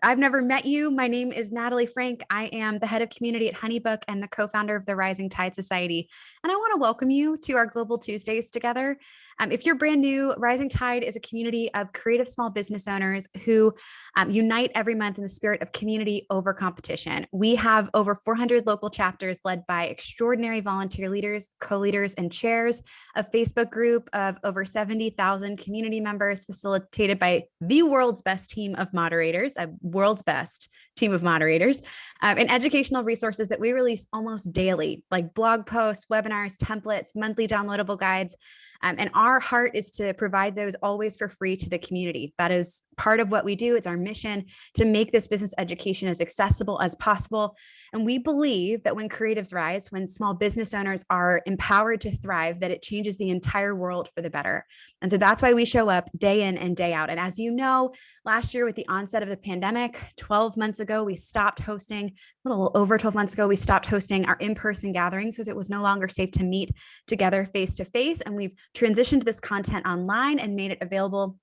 I've never met you. My name is Natalie Frank. I am the head of community at HoneyBook and the co-founder of the Rising Tide Society. And I want to welcome you to our Global Tuesdays together. If you're brand new, Rising Tide is a community of creative small business owners who unite every month in the spirit of community over competition. We have over 400 local chapters led by extraordinary volunteer leaders, co-leaders, and chairs, a Facebook group of over 70,000 community members facilitated by the world's best team of moderators, and educational resources that we release almost daily, like blog posts, webinars, templates, monthly downloadable guides. And our heart is to provide those always for free to the community. That is part of what we do. It's our mission to make this business education as accessible as possible. And we believe that when creatives rise, when small business owners are empowered to thrive, that it changes the entire world for the better. And so that's why we show up day in and day out. And as you know, last year with the onset of the pandemic, 12 months ago, we stopped hosting, a little over 12 months ago, we stopped hosting our in-person gatherings because it was no longer safe to meet together face to face. And we've transitioned this content online and made it available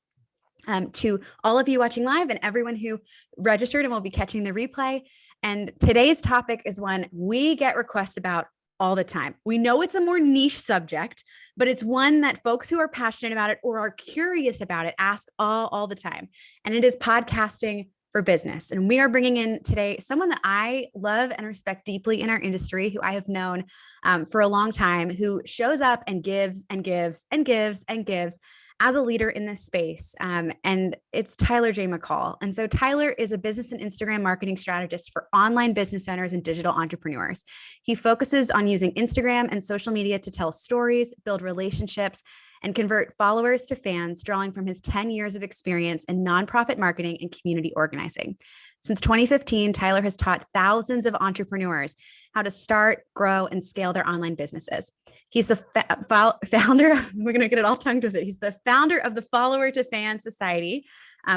to all of you watching live and everyone who registered and will be catching the replay. And today's topic is one we get requests about all the time. We know it's a more niche subject, but it's one that folks who are passionate about it or are curious about it ask all the time. And it is podcasting for business. And we are bringing in today someone that I love and respect deeply in our industry, who I have known for a long time, who shows up and gives and gives and gives and gives as a leader in this space. And it's Tyler J. McCall. And so Tyler is a business and Instagram marketing strategist for online business owners and digital entrepreneurs. He focuses on using Instagram and social media to tell stories, build relationships, and convert followers to fans, drawing from his 10 years of experience in nonprofit marketing and community organizing. Since 2015, Tyler has taught thousands of entrepreneurs how to start, grow, and scale their online businesses. He's the founder, we're going to get it all tongue twisted. He's the founder of the Follower to Fan Society,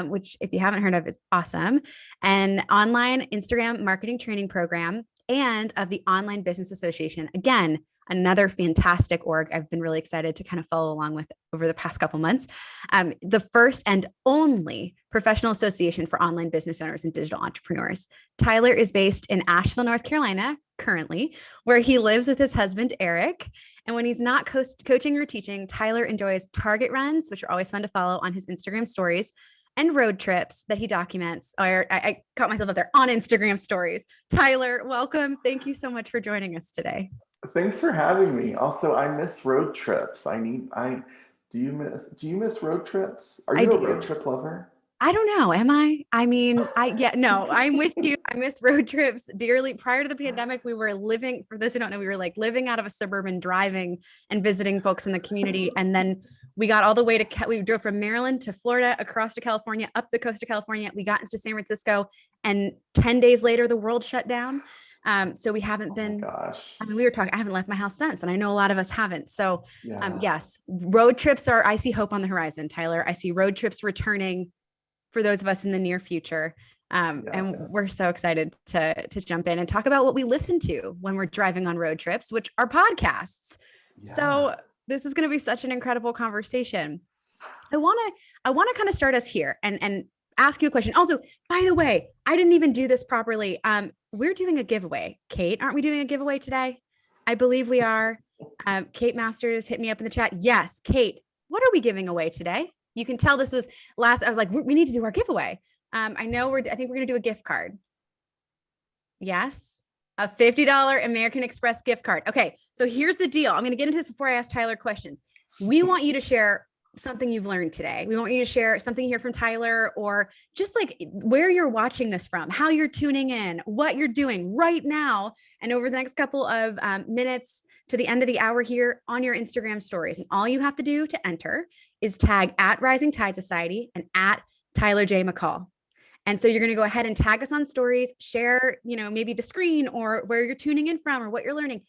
which if you haven't heard of is awesome, an online Instagram marketing training program, and of the Online Business Association. Again, another fantastic org I've been really excited to kind of follow along with over the past couple months. The first and only professional association for online business owners and digital entrepreneurs. Tyler is based in Asheville, North Carolina, currently, where he lives with his husband, Eric. And when he's not coaching or teaching, Tyler enjoys Target runs, which are always fun to follow on his Instagram stories, and road trips that he documents. Or I caught myself up there on Instagram stories. Tyler, welcome. Thank you so much for joining us today. Thanks for having me. Also, I miss road trips. Do you miss road trips? Are you a road trip lover? I don't know. Am I? I mean, I'm with you. I miss road trips dearly. Prior to the pandemic, we were living, for those who don't know, we were like living out of a suburban, driving and visiting folks in the community. And then we got all the way we drove from Maryland to Florida, across to California, up the coast of California. We got into San Francisco, and 10 days later, the world shut down. So we haven't been, gosh. I mean, we were talking, I haven't left my house since, and I know a lot of us haven't. So yes, road trips I see hope on the horizon, Tyler. I see road trips returning for those of us in the near future. And we're so excited to jump in and talk about what we listen to when we're driving on road trips, which are podcasts. Yeah. So this is going to be such an incredible conversation. I want to kind of start us here and ask you a question. Also, by the way, I didn't even do this properly. We're doing a giveaway. Kate, aren't we doing a giveaway today? I believe we are. Kate Masters hit me up in the chat. Yes, Kate, what are we giving away today? You can tell this was I was like, we need to do our giveaway. I think we're going to do a gift card. Yes. A $50 American Express gift card. Okay. So here's the deal. I'm going to get into this before I ask Tyler questions. We want you to share something you've learned today. We want you to share something here from Tyler, or just like where you're watching this from, how you're tuning in, what you're doing right now, and over the next couple of minutes to the end of the hour here on your Instagram stories. And all you have to do to enter is tag at Rising Tide Society and at Tyler J. McCall. And so you're going to go ahead and tag us on stories, share, maybe the screen or where you're tuning in from or what you're learning,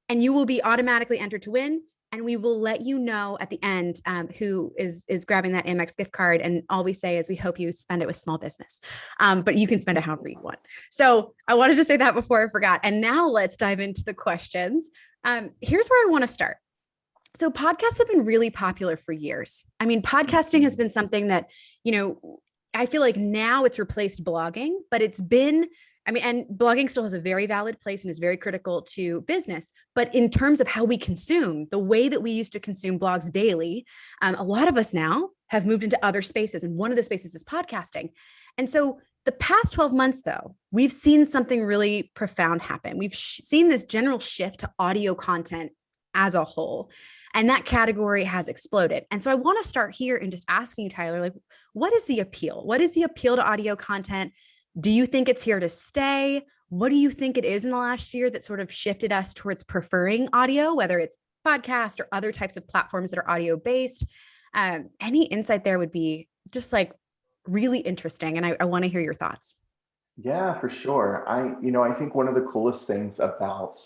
and you will be automatically entered to win. And we will let you know at the end who is grabbing that Amex gift card. And all we say is we hope you spend it with small business, but you can spend it however you want. So I wanted to say that before I forgot. And now let's dive into the questions. Here's where I want to start. So podcasts have been really popular for years. I mean, podcasting has been something that, I feel like now it's replaced blogging, but it's been, I mean, and blogging still has a very valid place and is very critical to business. But in terms of how we consume, the way that we used to consume blogs daily, a lot of us now have moved into other spaces. And one of the spaces is podcasting. And so the past 12 months, though, we've seen something really profound happen. We've seen this general shift to audio content as a whole. And that category has exploded. And so I want to start here and just asking you, Tyler, like, what is the appeal? What is the appeal to audio content? Do you think it's here to stay? What do you think it is in the last year that sort of shifted us towards preferring audio, whether it's podcast or other types of platforms that are audio based? Any insight there would be just like really interesting. And I want to hear your thoughts. Yeah, for sure. I think one of the coolest things about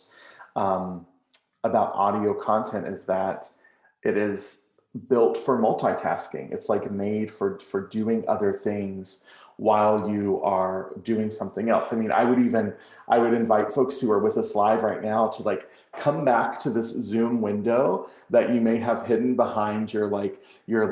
audio content is that it is built for multitasking. It's like made for doing other things while you are doing something else. I mean, I would invite folks who are with us live right now to like come back to this Zoom window that you may have hidden behind your you have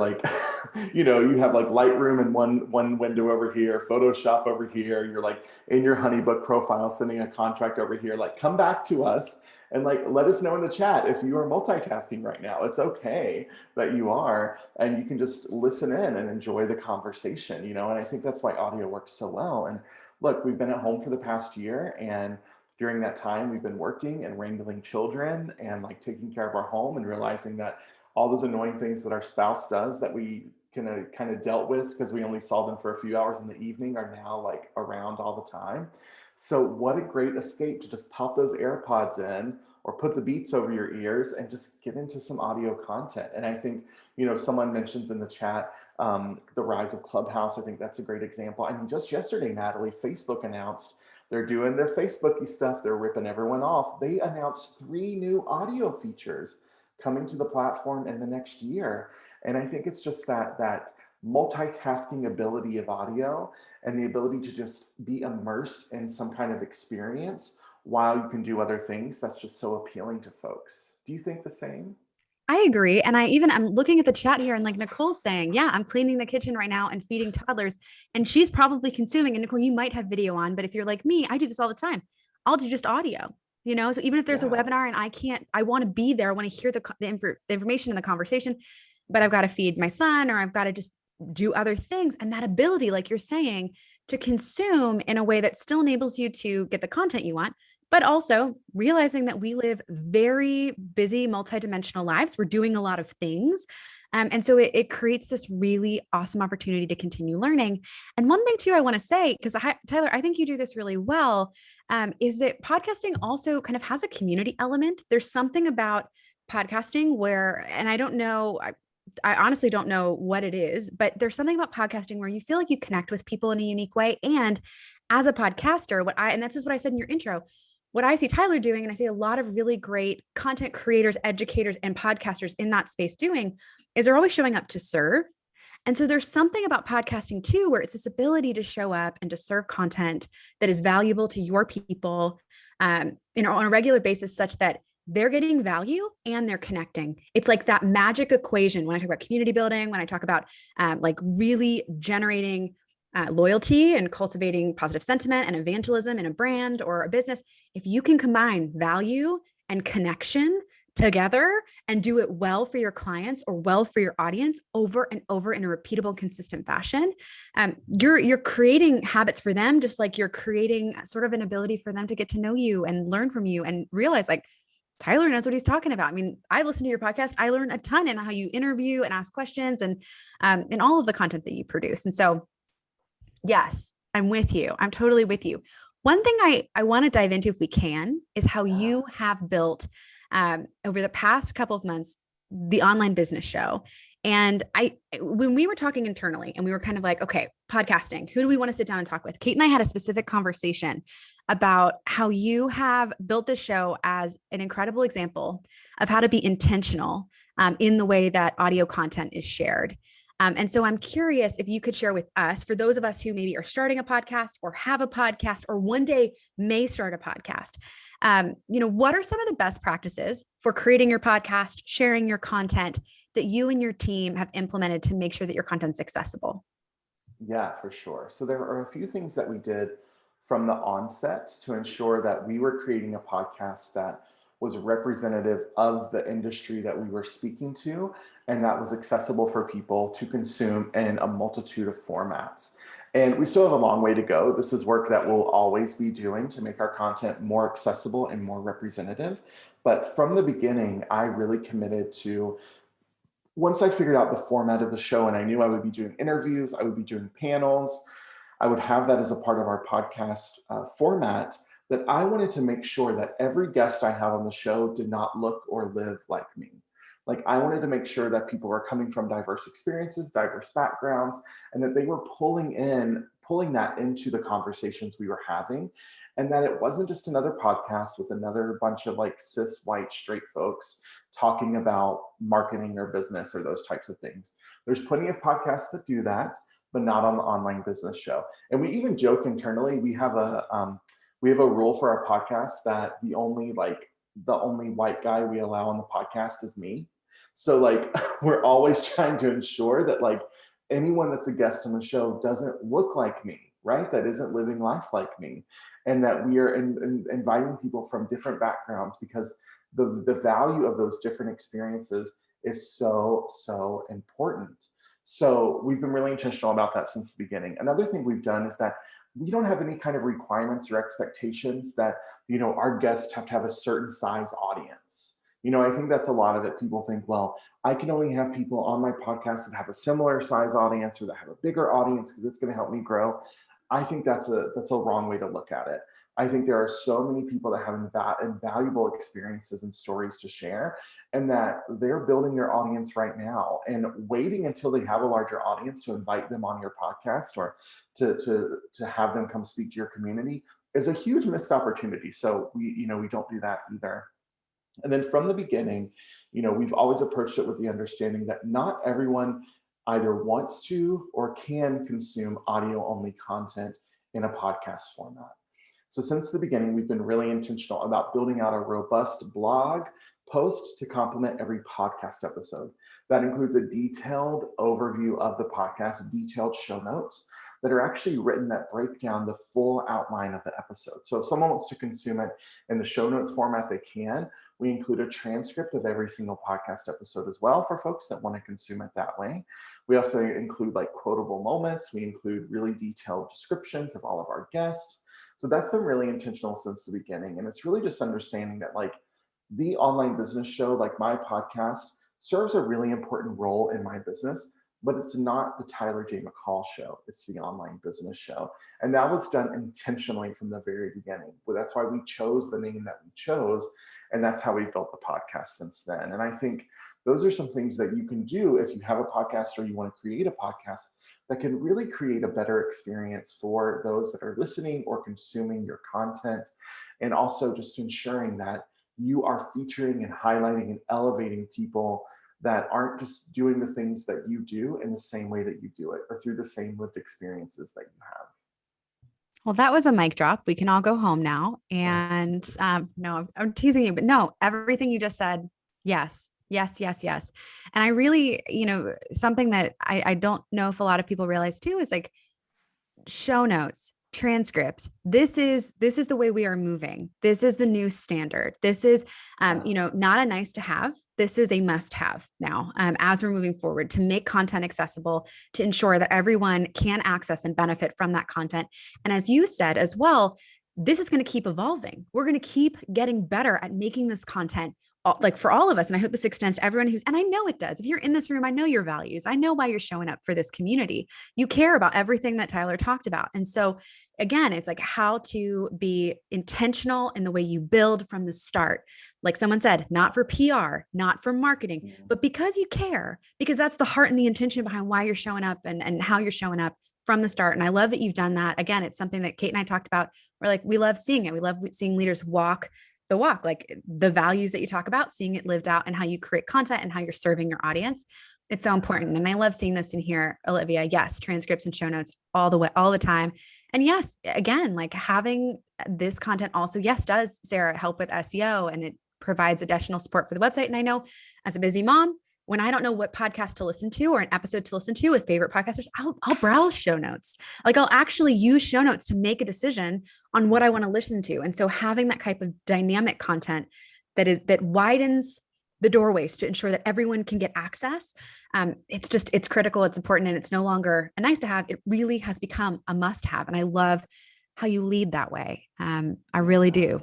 like Lightroom in one window over here, Photoshop over here, you're like in your HoneyBook profile sending a contract over here. Like, come back to us and like let us know in the chat if you are multitasking right now. It's okay that you are, and you can just listen in and enjoy the conversation, and I think that's why audio works so well. And look, we've been at home for the past year, and during that time we've been working and wrangling children and like taking care of our home and realizing that all those annoying things that our spouse does that we kind of dealt with because we only saw them for a few hours in the evening are now like around all the time. So what a great escape to just pop those AirPods in or put the Beats over your ears and just get into some audio content. And I think, someone mentions in the chat the rise of Clubhouse. I think that's a great example. I mean, just yesterday, Natalie, Facebook announced they're doing their Facebooky stuff. They're ripping everyone off. They announced 3 new audio features coming to the platform in the next year. And I think it's just that multitasking ability of audio and the ability to just be immersed in some kind of experience while you can do other things. That's just so appealing to folks. Do you think the same? I agree. And I'm looking at the chat here and like Nicole's saying, yeah, I'm cleaning the kitchen right now and feeding toddlers, and she's probably consuming. And Nicole, you might have video on, but if you're like me, I do this all the time. I'll do just audio, so even if there's a webinar and I want to be there, I want to hear the information in the conversation, but I've got to feed my son or I've got to just do other things. And that ability, like you're saying, to consume in a way that still enables you to get the content you want, but also realizing that we live very busy, multidimensional lives. We're doing a lot of things. And so it creates this really awesome opportunity to continue learning. And one thing too, I want to say, because Tyler, I think you do this really well, is that podcasting also kind of has a community element. There's something about podcasting where, and I don't know, I honestly don't know what it is, but there's something about podcasting where you feel like you connect with people in a unique way. And as a podcaster, and that's just what I said in your intro, what I see Tyler doing, and I see a lot of really great content creators, educators, and podcasters in that space doing, is they're always showing up to serve. And so there's something about podcasting too, where it's this ability to show up and to serve content that is valuable to your people, on a regular basis, such that they're getting value and they're connecting. It's like that magic equation. When I talk about community building, when I talk about like really generating loyalty and cultivating positive sentiment and evangelism in a brand or a business, if you can combine value and connection together and do it well for your clients or well for your audience over and over in a repeatable, consistent fashion, you're creating habits for them, just like you're creating sort of an ability for them to get to know you and learn from you and realize like, Tyler knows what he's talking about. I mean, I listened to your podcast. I learned a ton in how you interview and ask questions and in all of the content that you produce. And so, yes, I'm with you. I'm totally with you. One thing I want to dive into, if we can, is how you have built over the past couple of months, the online business show. And when we were talking internally and we were kind of like, okay, podcasting, who do we want to sit down and talk with? Kate and I had a specific conversation about how you have built this show as an incredible example of how to be intentional in the way that audio content is shared. And so I'm curious if you could share with us, for those of us who maybe are starting a podcast or have a podcast or one day may start a podcast, what are some of the best practices for creating your podcast, sharing your content that you and your team have implemented to make sure that your content's accessible? Yeah, for sure. So there are a few things that we did from the onset to ensure that we were creating a podcast that was representative of the industry that we were speaking to and that was accessible for people to consume in a multitude of formats. And we still have a long way to go. This is work that we'll always be doing to make our content more accessible and more representative. But from the beginning, I really committed to, once I figured out the format of the show and I knew I would be doing interviews, I would be doing panels, I would have that as a part of our podcast format, that I wanted to make sure that every guest I have on the show did not look or live like me. Like, I wanted to make sure that people were coming from diverse experiences, diverse backgrounds, and that they were pulling that into the conversations we were having. And that it wasn't just another podcast with another bunch of like cis white straight folks talking about marketing or business or those types of things. There's plenty of podcasts that do that, but not on the online business show. And we even joke internally, we have a rule for our podcast that the only white guy we allow on the podcast is me. So like we're always trying to ensure that like anyone that's a guest on the show doesn't look like me, right? That isn't living life like me. And that we are inviting people from different backgrounds, because the value of those different experiences is so, so important. So we've been really intentional about that since the beginning. Another thing we've done is that we don't have any kind of requirements or expectations that, our guests have to have a certain size audience. I think that's a lot of it. People think, well, I can only have people on my podcast that have a similar size audience or that have a bigger audience because it's going to help me grow. I think that's a wrong way to look at it. I think there are so many people that have invaluable experiences and stories to share, and that they're building their audience right now. And waiting until they have a larger audience to invite them on your podcast or to have them come speak to your community is a huge missed opportunity. So we don't do that either. And then from the beginning, we've always approached it with the understanding that not everyone either wants to or can consume audio only content in a podcast format. So since the beginning, we've been really intentional about building out a robust blog post to complement every podcast episode. That includes a detailed overview of the podcast, detailed show notes that are actually written that break down the full outline of the episode. So if someone wants to consume it in the show note format, they can. We include a transcript of every single podcast episode as well for folks that want to consume it that way. We also include like quotable moments. We include really detailed descriptions of all of our guests. So that's been really intentional since the beginning. And it's really just understanding that like the online business show, like my podcast, serves a really important role in my business, but it's not the Tyler J. McCall show. It's the online business show. And that was done intentionally from the very beginning. Well, that's why we chose the name that we chose. And that's how we've built the podcast since then. And I think those are some things that you can do if you have a podcast or you want to create a podcast that can really create a better experience for those that are listening or consuming your content. And also just ensuring that you are featuring and highlighting and elevating people that aren't just doing the things that you do in the same way that you do it or through the same lived experiences that you have. Well, that was a mic drop. We can all go home now. And no, I'm teasing you, but no, everything you just said, yes, yes, yes, yes. And I really, something that I don't know if a lot of people realize too is like show notes, transcripts. This is the way we are moving. This is the new standard. This is, not a nice to have. This is a must have now, as we're moving forward to make content accessible, to ensure that everyone can access and benefit from that content. And as you said as well, this is going to keep evolving. We're going to keep getting better at making this content like for all of us. And I hope this extends to everyone and I know it does. If you're in this room, I know your values. I know why you're showing up for this community. You care about everything that Tyler talked about. And so again, it's like how to be intentional in the way you build from the start. Like someone said, not for PR, not for marketing, but because you care, because that's the heart and the intention behind why you're showing up and how you're showing up from the start. And I love that you've done that. Again, it's something that Kate and I talked about. We're like, we love seeing it. We love seeing leaders walk the walk, like the values that you talk about, seeing it lived out and how you create content and how you're serving your audience. It's so important. And I love seeing this in here, Olivia. Yes, transcripts and show notes all the way, all the time. And yes, again, like having this content also, yes, does, Sarah, help with SEO and it provides additional support for the website. And I know as a busy mom, when I don't know what podcast to listen to or an episode to listen to with favorite podcasters, I'll browse show notes. Like I'll actually use show notes to make a decision on what I want to listen to. And so having that type of dynamic content that widens the doorways to ensure that everyone can get access. It's critical, it's important, and it's no longer a nice to have. It really has become a must have. And I love how you lead that way. I really do.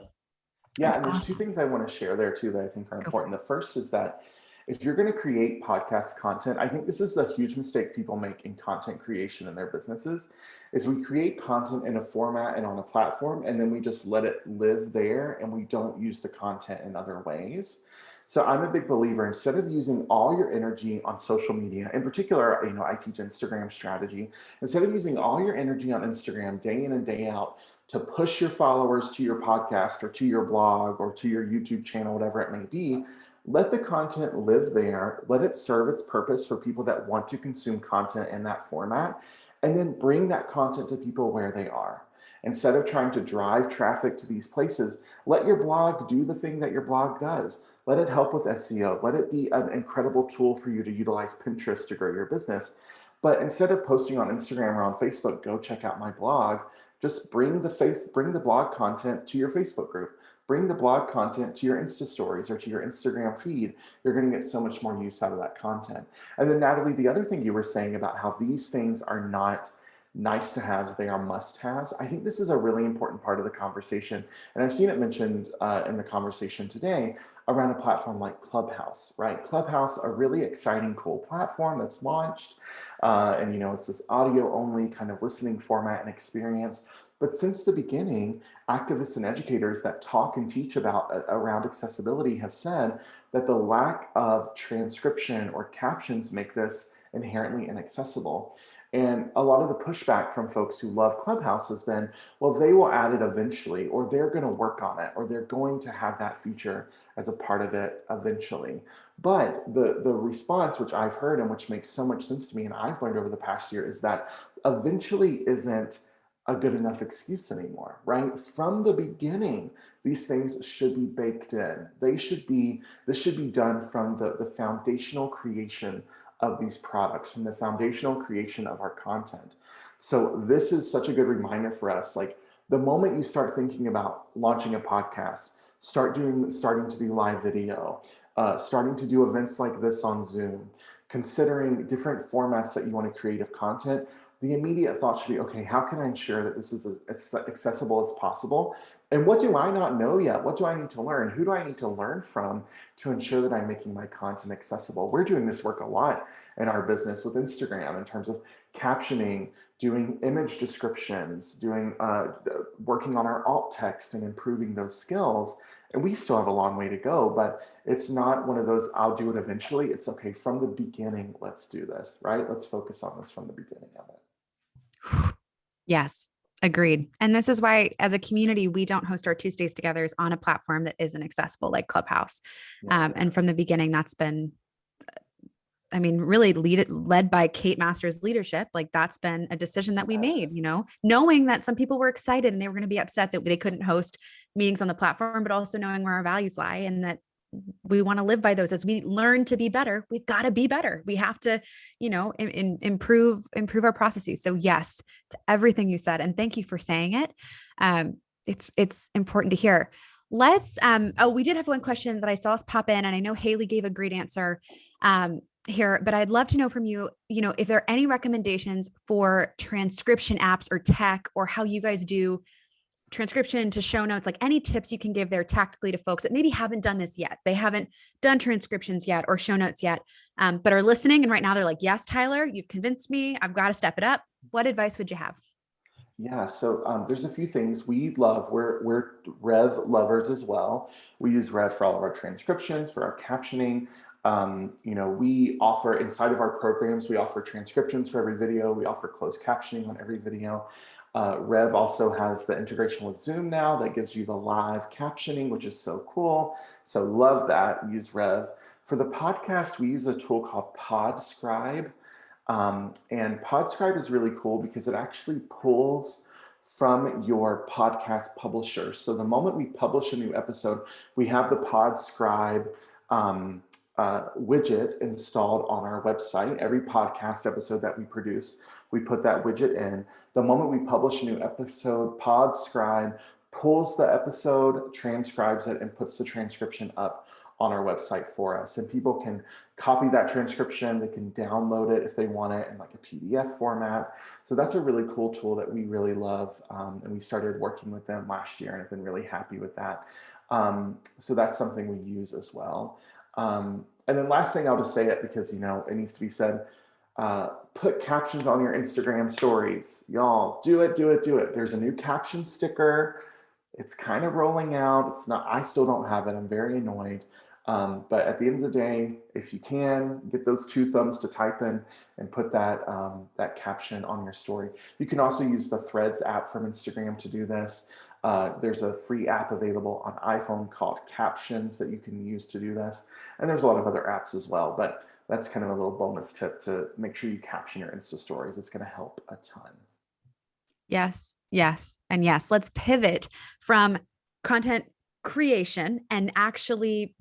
Yeah, That's and there's two awesome. things I want to share there too that I think are Go for important. The first is that if you're going to create podcast content, I think this is the huge mistake people make in content creation in their businesses, is we create content in a format and on a platform, and then we just let it live there and we don't use the content in other ways. So I'm a big believer, instead of using all your energy on social media, in particular, I teach Instagram strategy. Instead of using all your energy on Instagram day in and day out to push your followers to your podcast or to your blog or to your YouTube channel, whatever it may be, let the content live there, let it serve its purpose for people that want to consume content in that format, and then bring that content to people where they are. Instead of trying to drive traffic to these places, let your blog do the thing that your blog does. Let it help with SEO. Let it be an incredible tool for you to utilize Pinterest to grow your business. But instead of posting on Instagram or on Facebook, go check out my blog. Just bring the blog content to your Facebook group. Bring the blog content to your Insta stories or to your Instagram feed. You're going to get so much more use out of that content. And then Natalie, the other thing you were saying about how these things are not nice to haves, they are must haves. I think this is a really important part of the conversation. And I've seen it mentioned in the conversation today around a platform like Clubhouse, right? Clubhouse, a really exciting, cool platform that's launched. And it's this audio only kind of listening format and experience. But since the beginning, activists and educators that talk and teach around accessibility have said that the lack of transcription or captions make this inherently inaccessible. And a lot of the pushback from folks who love Clubhouse has been, well, they will add it eventually, or they're going to work on it, or they're going to have that feature as a part of it eventually. But the response, which I've heard and which makes so much sense to me, and I've learned over the past year, is that eventually isn't a good enough excuse anymore, right? From the beginning, these things should be baked in. This should be done from the foundational creation of these products, from the foundational creation of our content. So this is such a good reminder for us. Like the moment you start thinking about launching a podcast, starting to do live video, starting to do events like this on Zoom, considering different formats that you want to create of content, the immediate thought should be, okay, how can I ensure that this is as accessible as possible? And what do I not know yet? What do I need to learn? Who do I need to learn from to ensure that I'm making my content accessible? We're doing this work a lot in our business with Instagram in terms of captioning, doing image descriptions, working on our alt text and improving those skills. And we still have a long way to go, but it's not one of those, I'll do it eventually. It's okay, from the beginning, let's do this, right? Let's focus on this from the beginning of it. Yes, agreed. And this is why, as a community, we don't host our Tuesdays togethers on a platform that isn't accessible like Clubhouse. And from the beginning, that's been, really led by Kate Masters' leadership. Like that's been a decision that we made, knowing that some people were excited and they were going to be upset that they couldn't host meetings on the platform, but also knowing where our values lie and that we want to live by those. As we learn to be better, we've got to be better. We have to, improve our processes. So yes, to everything you said, and thank you for saying it. It's important to hear. Let's, we did have one question that I saw us pop in, and I know Haley gave a great answer here, but I'd love to know from you, if there are any recommendations for transcription apps or tech, or how you guys do transcription to show notes, like any tips you can give there tactically to folks that maybe haven't done this yet. They haven't done transcriptions yet or show notes yet, but are listening. And right now they're like, yes, Tyler, you've convinced me. I've got to step it up. What advice would you have? Yeah, so there's a few things we love. We're Rev lovers as well. We use Rev for all of our transcriptions, for our captioning. We offer inside of our programs, we offer transcriptions for every video. We offer closed captioning on every video. Rev also has the integration with Zoom now that gives you the live captioning, which is so cool. So love that. Use Rev. For the podcast, we use a tool called Podscribe. And Podscribe is really cool because it actually pulls from your podcast publisher. So the moment we publish a new episode, we have the Podscribe widget installed on our website. Every podcast episode that we produce, we put that widget in. The moment we publish a new episode, Podscribe pulls the episode, transcribes it, and puts the transcription up on our website for us. And people can copy that transcription. They can download it if they want it in like a PDF format. So that's a really cool tool that we really love. And we started working with them last year and have been really happy with that. So that's something we use as well. And then last thing, I'll just say it because, it needs to be said. Put captions on your Instagram stories. Y'all, do it. There's a new caption sticker. It's kind of rolling out. It's not, I still don't have it. I'm very annoyed. But at the end of the day, if you can get those 2 thumbs to type in and put that caption on your story. You can also use the Threads app from Instagram to do this. There's a free app available on iPhone called Captions that you can use to do this. And there's a lot of other apps as well, but that's kind of a little bonus tip to make sure you caption your Insta stories. It's going to help a ton. Yes, yes, and yes. Let's pivot from content creation and actually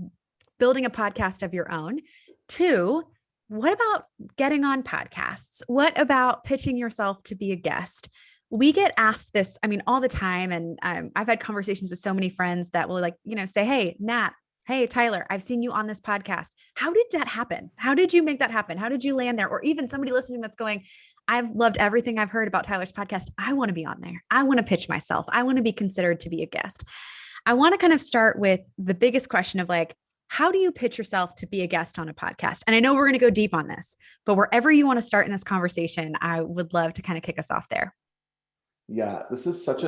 building a podcast of your own to what about getting on podcasts? What about pitching yourself to be a guest? We get asked this, all the time. And I've had conversations with so many friends that will say, hey, Nat, hey, Tyler, I've seen you on this podcast. How did that happen? How did you make that happen? How did you land there? Or even somebody listening that's going, I've loved everything I've heard about Tyler's podcast. I want to be on there. I want to pitch myself. I want to be considered to be a guest. I want to kind of start with the biggest question of how do you pitch yourself to be a guest on a podcast? And I know we're going to go deep on this, but wherever you want to start in this conversation, I would love to kind of kick us off there. Yeah, this is such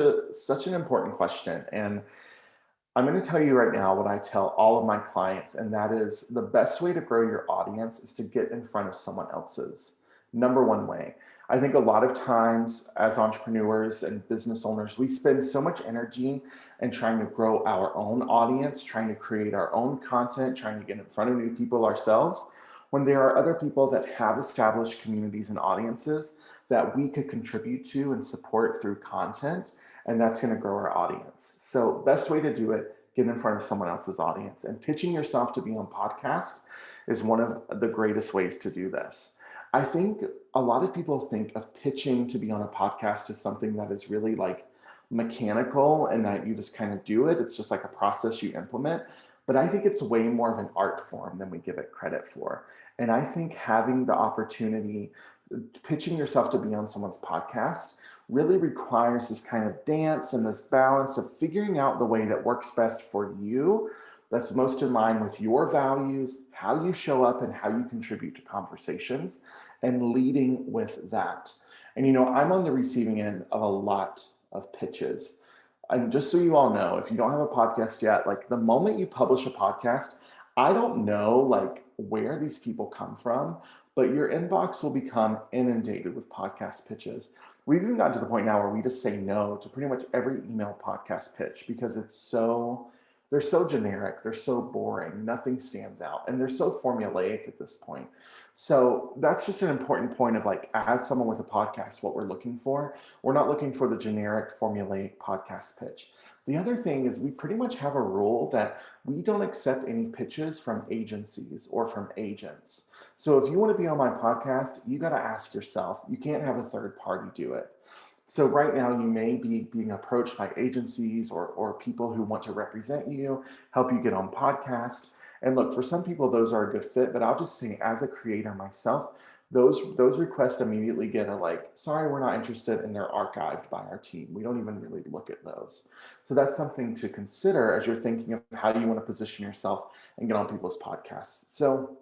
an important question. And I'm going to tell you right now what I tell all of my clients, and that is the best way to grow your audience is to get in front of someone else's. Number one way. I think a lot of times as entrepreneurs and business owners, we spend so much energy in trying to grow our own audience, trying to create our own content, trying to get in front of new people ourselves, when there are other people that have established communities and audiences that we could contribute to and support through content, and that's going to grow our audience. So best way to do it, get in front of someone else's audience. And pitching yourself to be on podcasts is one of the greatest ways to do this. I think a lot of people think of pitching to be on a podcast as something that is really mechanical and that you just kind of do it. It's just like a process you implement. But I think it's way more of an art form than we give it credit for. And I think having the opportunity, pitching yourself to be on someone's podcast really requires this kind of dance and this balance of figuring out the way that works best for you, that's most in line with your values, how you show up and how you contribute to conversations, and leading with that. And I'm on the receiving end of a lot of pitches. And just so you all know, if you don't have a podcast yet, the moment you publish a podcast, I don't know where these people come from, but your inbox will become inundated with podcast pitches. We've even gotten to the point now where we just say no to pretty much every email podcast pitch because they're so generic, they're so boring, nothing stands out, and they're so formulaic at this point. So that's just an important point of as someone with a podcast, what we're looking for. We're not looking for the generic formulaic podcast pitch. The other thing is we pretty much have a rule that we don't accept any pitches from agencies or from agents. So if you want to be on my podcast, you got to ask yourself, you can't have a third party do it. So right now you may be being approached by agencies or people who want to represent you, help you get on podcasts. And look, for some people, those are a good fit, but I'll just say as a creator myself, those requests immediately get sorry, we're not interested, and they're archived by our team. We don't even really look at those. So that's something to consider as you're thinking of how you want to position yourself and get on people's podcasts. So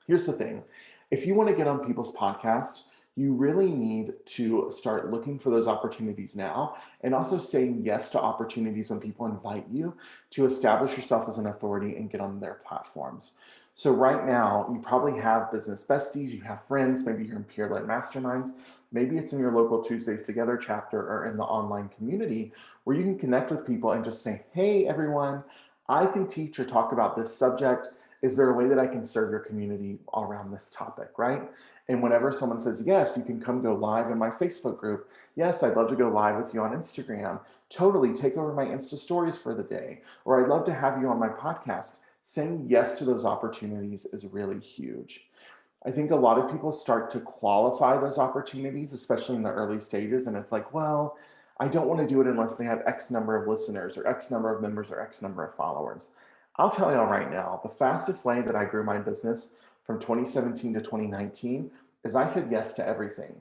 here's the thing. If you want to get on people's podcasts, you really need to start looking for those opportunities now and also saying yes to opportunities when people invite you to establish yourself as an authority and get on their platforms. So right now, you probably have business besties, you have friends, maybe you're in peer-led masterminds, maybe it's in your local Tuesdays Together chapter or in the online community where you can connect with people and just say, hey, everyone, I can teach or talk about this subject. Is there a way that I can serve your community around this topic, right? And whenever someone says, yes, you can come go live in my Facebook group. Yes, I'd love to go live with you on Instagram. Totally take over my Insta stories for the day. Or I'd love to have you on my podcast. saying yes to those opportunities is really huge. I think a lot of people start to qualify those opportunities, especially in the early stages. And it's like, well, I don't want to do it unless they have X number of listeners or X number of members or X number of followers. I'll tell y'all right now, the fastest way that I grew my business from 2017 to 2019 is I said yes to everything.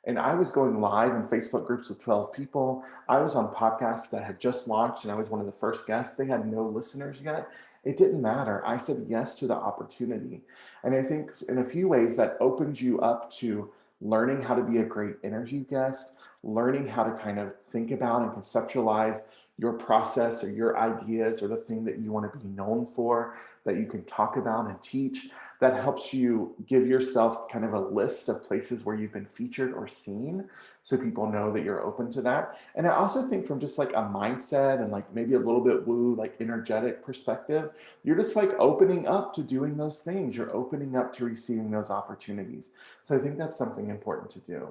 And I was going live in Facebook groups with 12 people. I was on podcasts that had just launched and I was one of the first guests. They had no listeners yet. It didn't matter. I said yes to the opportunity. And I think in a few ways that opens you up to learning how to be a great interview guest, learning how to kind of think about and conceptualize your process or your ideas or the thing that you want to be known for that you can talk about and teach. That helps you give yourself kind of a list of places where you've been featured or seen so people know that you're open to that. And I also think from just like a mindset and like maybe a little bit woo, like energetic perspective, you're just like opening up to doing those things. You're opening up to receiving those opportunities. So I think that's something important to do.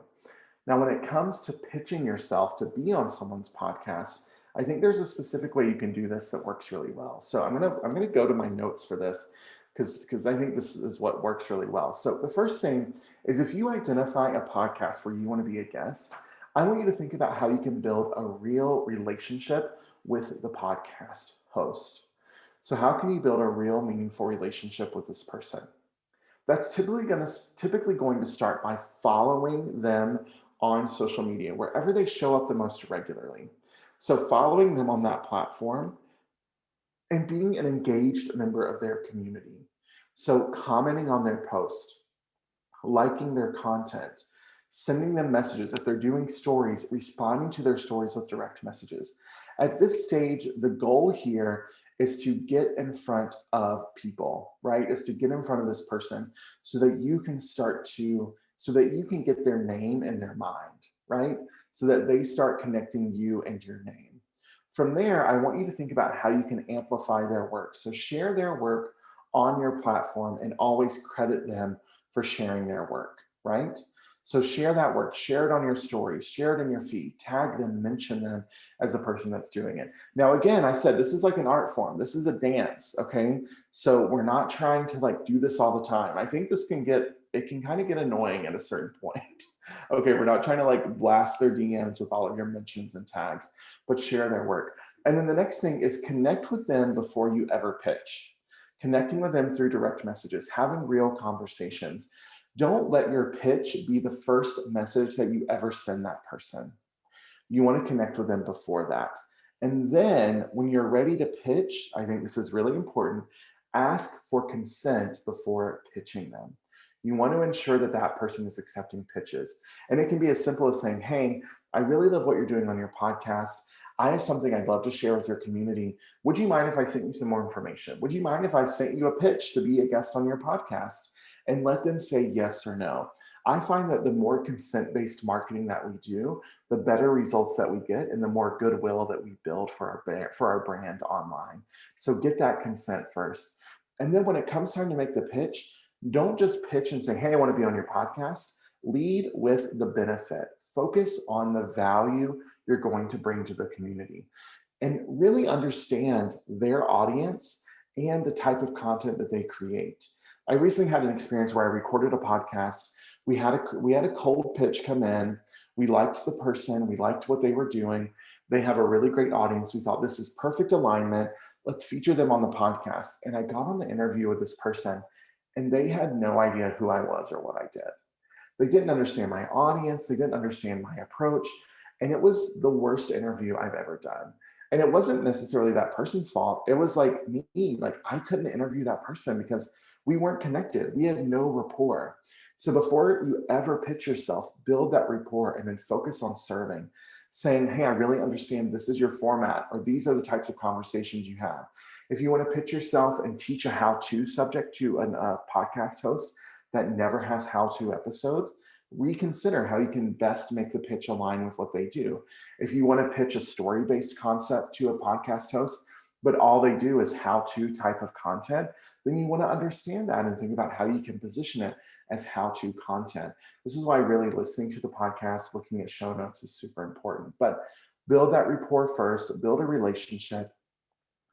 Now, when it comes to pitching yourself to be on someone's podcast, I think there's a specific way you can do this that works really well. So I'm gonna go to my notes for this because I think this is what works really well. So the first thing is if you identify a podcast where you want to be a guest, I want you to think about how you can build a real relationship with the podcast host. So how can you build a real meaningful relationship with this person? That's typically going to start by following them on social media, wherever they show up the most regularly. So following them on that platform and being an engaged member of their community. So commenting on their post, liking their content, sending them messages. If they're doing stories, responding to their stories with direct messages. At this stage, the goal here is to get in front of people, right? Is to get in front of this person so that you can so that you can get their name in their mind, right? So that they start connecting you and your name. From there, I want you to think about how you can amplify their work. So share their work on your platform and always credit them for sharing their work, right? So share that work, share it on your stories, share it in your feed, tag them, mention them as the person that's doing it. Now, again, I said this is like an art form. This is a dance, okay? So we're not trying to like do this all the time. I think it can kind of get annoying at a certain point. Okay, we're not trying to like blast their DMs with all of your mentions and tags, but share their work. And then the next thing is connect with them before you ever pitch. Connecting with them through direct messages, having real conversations. Don't let your pitch be the first message that you ever send that person. You want to connect with them before that. And then when you're ready to pitch, I think this is really important, ask for consent before pitching them. You want to ensure that that person is accepting pitches. And it can be as simple as saying, hey, I really love what you're doing on your podcast. I have something I'd love to share with your community. Would you mind if I sent you some more information? Would you mind if I sent you a pitch to be a guest on your podcast? And let them say yes or no. I find that the more consent-based marketing that we do, the better results that we get and the more goodwill that we build for our brand online. So get that consent first. And then when it comes time to make the pitch, don't just pitch and say, hey, I want to be on your podcast. Lead with the benefit. Focus on the value you're going to bring to the community and really understand their audience and the type of content that they create. I recently had an experience where I recorded a podcast. We had a cold pitch come in. We liked the person. We liked what they were doing. They have a really great audience. We thought this is perfect alignment. Let's feature them on the podcast. And I got on the interview with this person and they had no idea who I was or what I did. They didn't understand my audience. They didn't understand my approach. And it was the worst interview I've ever done. And it wasn't necessarily that person's fault. It was like me, like I couldn't interview that person because we weren't connected. We had no rapport. So before you ever pitch yourself, build that rapport and then focus on serving, saying, hey, I really understand this is your format, or these are the types of conversations you have. If you want to pitch yourself and teach a how-to subject to a podcast host that never has how-to episodes, reconsider how you can best make the pitch align with what they do. If you want to pitch a story-based concept to a podcast host, but all they do is how-to type of content, then you want to understand that and think about how you can position it as how-to content. This is why really listening to the podcast, looking at show notes is super important. But build that rapport first, build a relationship,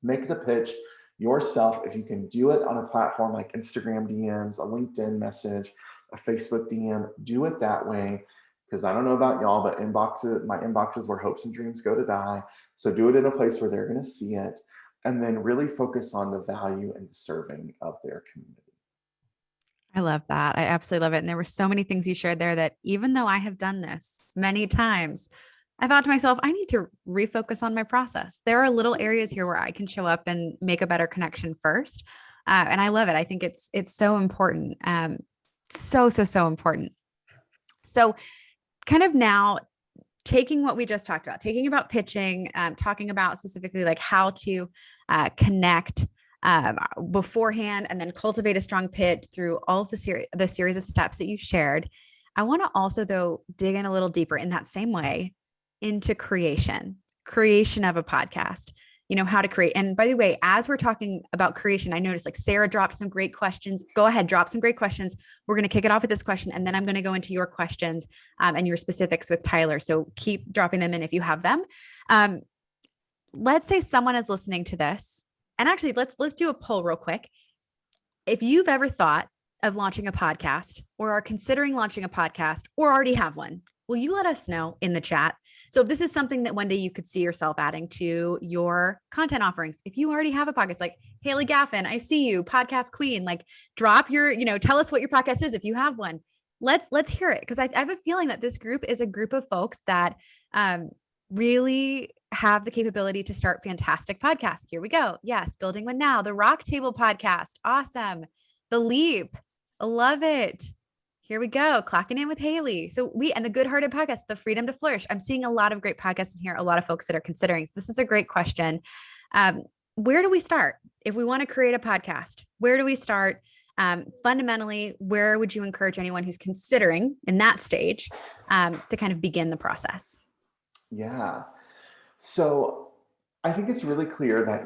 make the pitch, yourself. If you can do it on a platform like Instagram DMs, a LinkedIn message, a Facebook DM, do it that way. Because I don't know about y'all, but my inbox is where hopes and dreams go to die. So do it in a place where they're going to see it, and then really focus on the value and the serving of their community. I love that. I absolutely love it. And there were so many things you shared there that even though I have done this many times, I thought to myself, I need to refocus on my process. There are little areas here where I can show up and make a better connection first. And I love it. I think it's so important. So important. So kind of now taking what we just talked about, taking about pitching, talking about specifically like how to connect beforehand and then cultivate a strong pitch through all of the series of steps that you shared. I want to also, though, dig in a little deeper in that same way into creation of a podcast, how to create. And by the way, as we're talking about creation, I noticed like Sarah dropped some great questions. Go ahead, drop some great questions. We're going to kick it off with this question, and then I'm going to go into your questions and your specifics with Tyler. So keep dropping them in if you have them. Let's say someone is listening to this, and actually let's do a poll real quick. If you've ever thought of launching a podcast or are considering launching a podcast or already have one, will you let us know in the chat? So if this is something that one day you could see yourself adding to your content offerings, if you already have a podcast, like Haley Gaffin, I see you, podcast queen, like drop your, tell us what your podcast is if you have one. Let's hear it. Because I have a feeling that this group is a group of folks that really have the capability to start fantastic podcasts. Here we go. Yes. Building One Now, the Rock Table podcast. Awesome. The Leap. I love it. Here we go. Clocking in with Haley. So and the Good Hearted podcast, the Freedom to Flourish. I'm seeing a lot of great podcasts in here, a lot of folks that are considering. So this is a great question. Where do we start? If we want to create a podcast, where do we start? Fundamentally, where would you encourage anyone who's considering in that stage to kind of begin the process? Yeah. So I think it's really clear that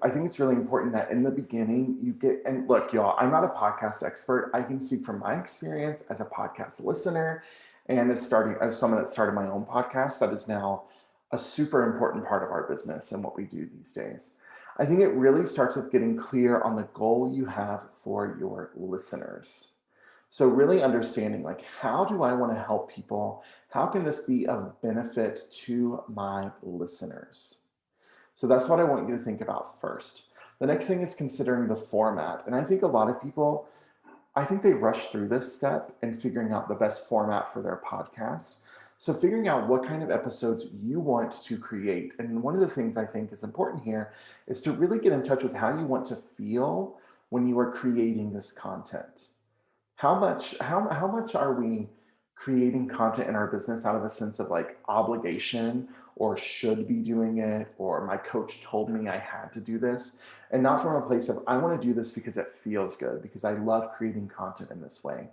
I think it's really important that in the beginning and look, y'all, I'm not a podcast expert. I can speak from my experience as a podcast listener and as someone that started my own podcast that is now a super important part of our business and what we do these days. I think it really starts with getting clear on the goal you have for your listeners. So really understanding, like, how do I want to help people? How can this be of benefit to my listeners? So that's what I want you to think about first. The next thing is considering the format. And I think a lot of people, they rush through this step in figuring out the best format for their podcast. So figuring out what kind of episodes you want to create. And one of the things I think is important here is to really get in touch with how you want to feel when you are creating this content. How much are we creating content in our business out of a sense of like obligation or should be doing it, or my coach told me I had to do this, and not from a place of I want to do this because it feels good, because I love creating content in this way.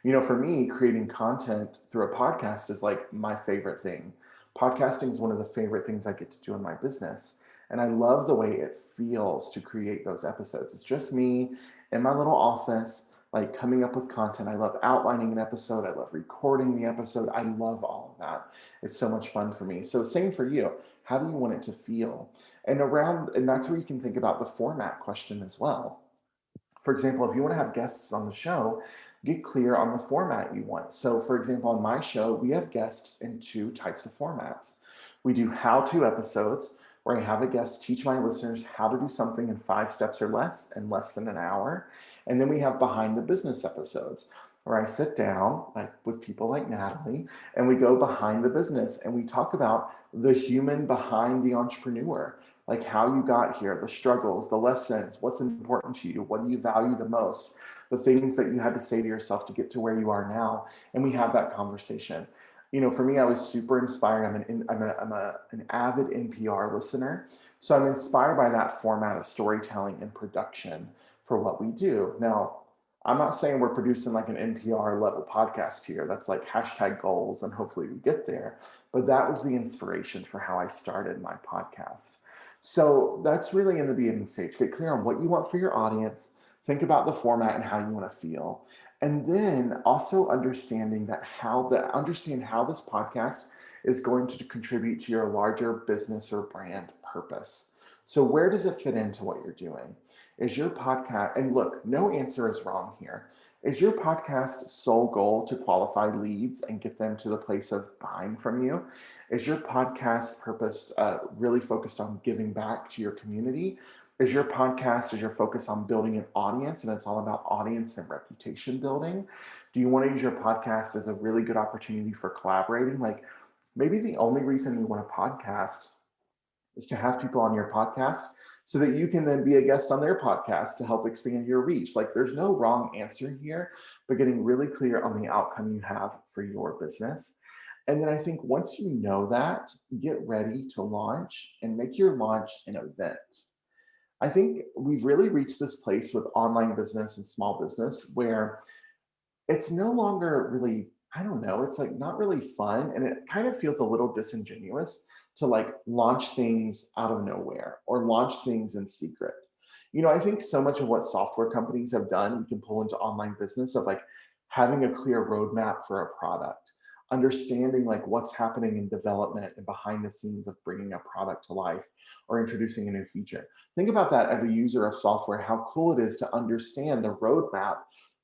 For me, creating content through a podcast is like my favorite thing. Podcasting is one of the favorite things I get to do in my business. And I love the way it feels to create those episodes. It's just me in my little office, like coming up with content. I love outlining an episode. I love recording the episode. I love all of that. It's so much fun for me. So same for you. How do you want it to feel? And that's where you can think about the format question as well. For example, if you want to have guests on the show, get clear on the format you want. So for example, on my show, we have guests in 2 types of formats. We do how-to episodes, where I have a guest teach my listeners how to do something in 5 steps or less in less than an hour. And then we have behind the business episodes, where I sit down with people like Natalie, and we go behind the business and we talk about the human behind the entrepreneur, like how you got here, the struggles, the lessons, what's important to you, what do you value the most, the things that you had to say to yourself to get to where you are now. And we have that conversation. For me, I was super inspired. I'm an avid NPR listener. So I'm inspired by that format of storytelling and production for what we do. Now, I'm not saying we're producing like an NPR level podcast here. That's like #goals, and hopefully we get there. But that was the inspiration for how I started my podcast. So that's really in the beginning stage. Get clear on what you want for your audience. Think about the format and how you want to feel. And then also understand how this podcast is going to contribute to your larger business or brand purpose. So where does it fit into what you're doing? Is your podcast, and look, no answer is wrong here. Is your podcast sole goal to qualify leads and get them to the place of buying from you? Is your podcast purpose really focused on giving back to your community? Is your podcast, is your focus on building an audience and it's all about audience and reputation building? Do you want to use your podcast as a really good opportunity for collaborating? Like maybe the only reason you want a podcast is to have people on your podcast so that you can then be a guest on their podcast to help expand your reach. Like there's no wrong answer here, but getting really clear on the outcome you have for your business. And then I think once you know that, get ready to launch and make your launch an event. I think we've really reached this place with online business and small business where it's no longer really, I don't know, it's like not really fun. And it kind of feels a little disingenuous to like launch things out of nowhere or launch things in secret. I think so much of what software companies have done, you can pull into online business of like having a clear roadmap for a product, understanding like what's happening in development and behind the scenes of bringing a product to life or introducing a new feature. Think about that as a user of software, how cool it is to understand the roadmap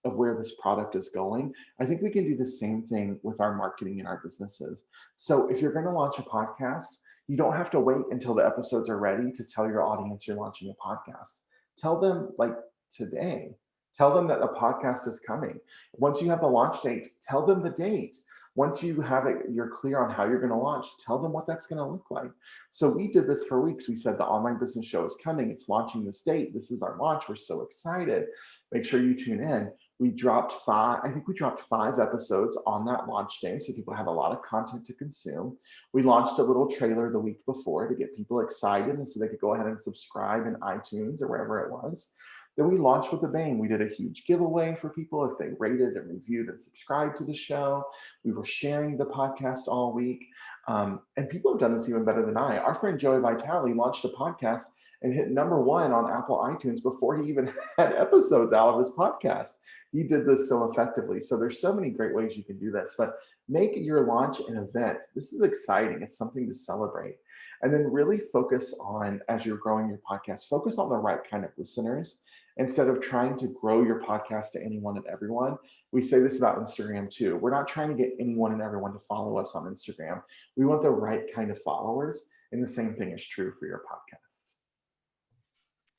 of where this product is going. I think we can do the same thing with our marketing and our businesses. So if you're going to launch a podcast, you don't have to wait until the episodes are ready to tell your audience you're launching a podcast. Tell them like today. Tell them that a podcast is coming. Once you have the launch date, tell them the date. Once you have it, you're clear on how you're going to launch, tell them what that's going to look like. So we did this for weeks. We said the online business show is coming. It's launching this date. This is our launch. We're so excited. Make sure you tune in. We dropped I think we dropped 5 episodes on that launch day. So people have a lot of content to consume. We launched a little trailer the week before to get people excited and so they could go ahead and subscribe in iTunes or wherever it was. Then we launched with a bang. We did a huge giveaway for people if they rated and reviewed and subscribed to the show. We were sharing the podcast all week. And people have done this even better than I. Our friend Joey Vitale launched a podcast and hit #1 on Apple iTunes before he even had episodes out of his podcast. He did this so effectively. So there's so many great ways you can do this, but make your launch an event. This is exciting. It's something to celebrate. And then really focus on, as you're growing your podcast, focus on the right kind of listeners instead of trying to grow your podcast to anyone and everyone. We say this about Instagram too. We're not trying to get anyone and everyone to follow us on Instagram. We want the right kind of followers. And the same thing is true for your podcast.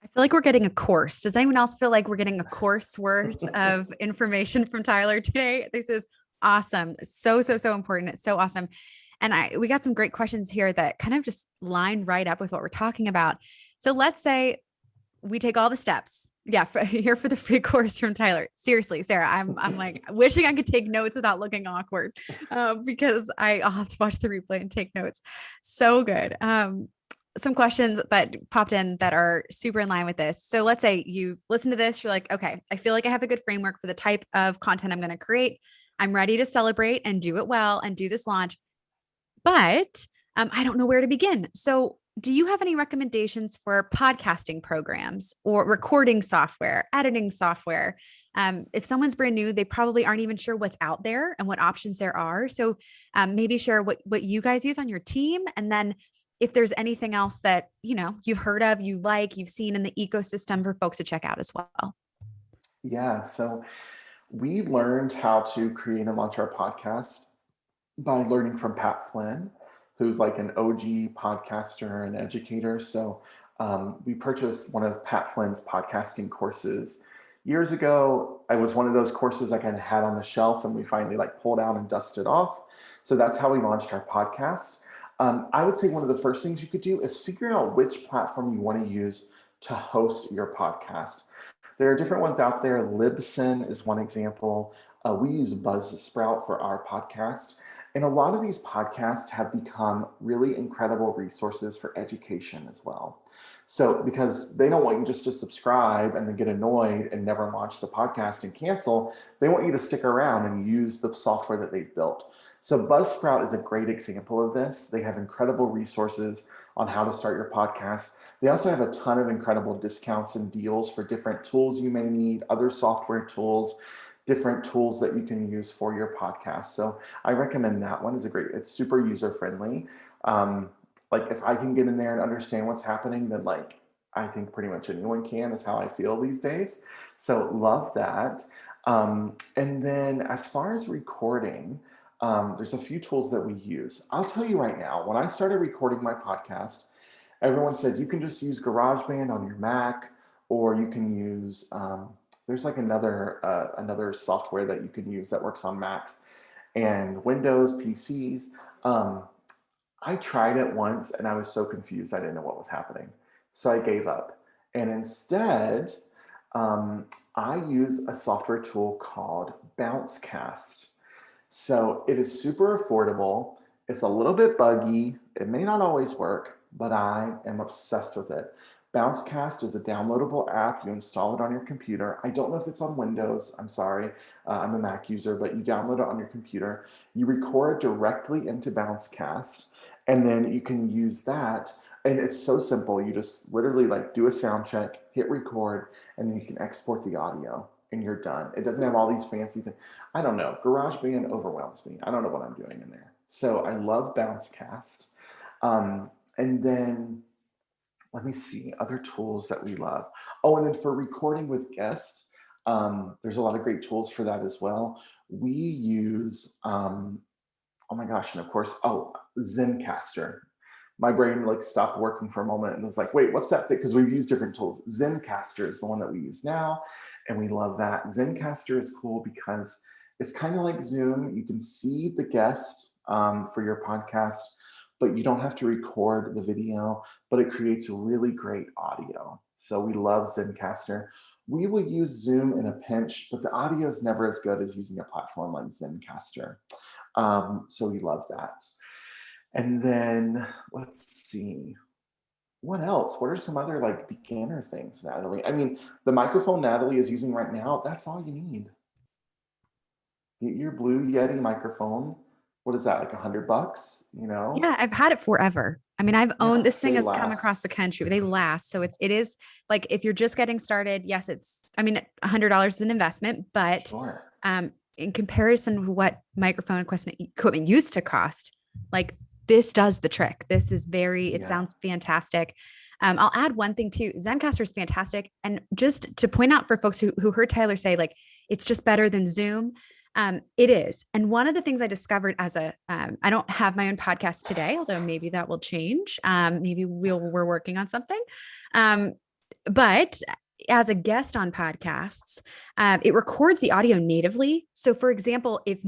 I feel like we're getting a course. Does anyone else feel like we're getting a course worth of information from Tyler today? This is awesome. So, so, so important. It's so awesome. And we got some great questions here that kind of just line right up with what we're talking about. So let's say we take all the steps. Yeah. Here for the free course from Tyler. Seriously, Sarah, I'm like wishing I could take notes without looking awkward because I'll have to watch the replay and take notes. So good. Some questions that popped in that are super in line with this. So let's say you listen to this, you're like, okay, I feel like I have a good framework for the type of content I'm going to create. I'm ready to celebrate and do it well and do this launch, but I don't know where to begin. So do you have any recommendations for podcasting programs or recording software, editing software? If someone's brand new, they probably aren't even sure what's out there and what options there are. So maybe share what you guys use on your team. And then if there's anything else that, you've heard of, you've seen in the ecosystem for folks to check out as well. Yeah. So we learned how to create and launch our podcast by learning from Pat Flynn, who's like an OG podcaster and educator. So we purchased one of Pat Flynn's podcasting courses years ago. I was one of those courses I kind of had on the shelf and we finally like pulled out and dusted off. So that's how we launched our podcast. I would say one of the first things you could do is figure out which platform you want to use to host your podcast. There are different ones out there. Libsyn is one example. We use Buzzsprout for our podcast. And a lot of these podcasts have become really incredible resources for education as well. So because they don't want you just to subscribe and then get annoyed and never launch the podcast and cancel, they want you to stick around and use the software that they've built. So Buzzsprout is a great example of this. They have incredible resources on how to start your podcast. They also have a ton of incredible discounts and deals for different tools you may need, other software tools, different tools that you can use for your podcast. So I recommend that one. It's super user friendly. like if I can get in there and understand what's happening, then like I think pretty much anyone can, is how I feel these days. So love that. And then as far as recording, there's a few tools that we use. I'll tell you right now, when I started recording my podcast, everyone said you can just use GarageBand on your Mac, or you can use there's like another software that you can use that works on Macs and Windows PCs. Um, I tried it once and I was so confused. I didn't know what was happening. So I gave up. And instead, I use a software tool called Bouncecast. So it is super affordable. It's a little bit buggy. It may not always work, but I am obsessed with it. Bouncecast is a downloadable app. You install it on your computer. I don't know if it's on Windows. I'm sorry. I'm a Mac user, but you download it on your computer. You record directly into Bouncecast, and then you can use that. And it's so simple. You just literally like do a sound check, hit record, and then you can export the audio and you're done. It doesn't have all these fancy things. I don't know. GarageBand overwhelms me. I don't know what I'm doing in there. So I love Bouncecast. And then let me see other tools that we love. Oh, and then for recording with guests, there's a lot of great tools for that as well. We use, oh my gosh, and of course, oh, Zencaster. My brain like stopped working for a moment and was like, wait, what's that thing? Because we've used different tools. Zencaster is the one that we use now, and we love that. Zencaster is cool because it's kind of like Zoom. You can see the guest for your podcast, but you don't have to record the video, but it creates really great audio. So we love Zencaster. We will use Zoom in a pinch, but the audio is never as good as using a platform like Zencaster. So we love that. And then let's see, what else? What are some other like beginner things, Natalie? I mean, the microphone Natalie is using right now, that's all you need. Get your Blue Yeti microphone. What is that, like $100, you know? Yeah, I've had it forever. I mean, I've owned Yeah, this thing they has come across last. the country. They last. So it is like if you're just getting started, yes, I mean, $100 is an investment, but Sure. in comparison to what microphone equipment used to cost, like this does the trick. This is it Yeah. sounds fantastic. I'll add one thing too. Zencastr is fantastic. And just to point out for folks who heard Tyler say, like, it's just better than Zoom. It is. And one of the things I discovered I don't have my own podcast today, although maybe that will change. Maybe we're working on something. But as a guest on podcasts, it records the audio natively. So for example, if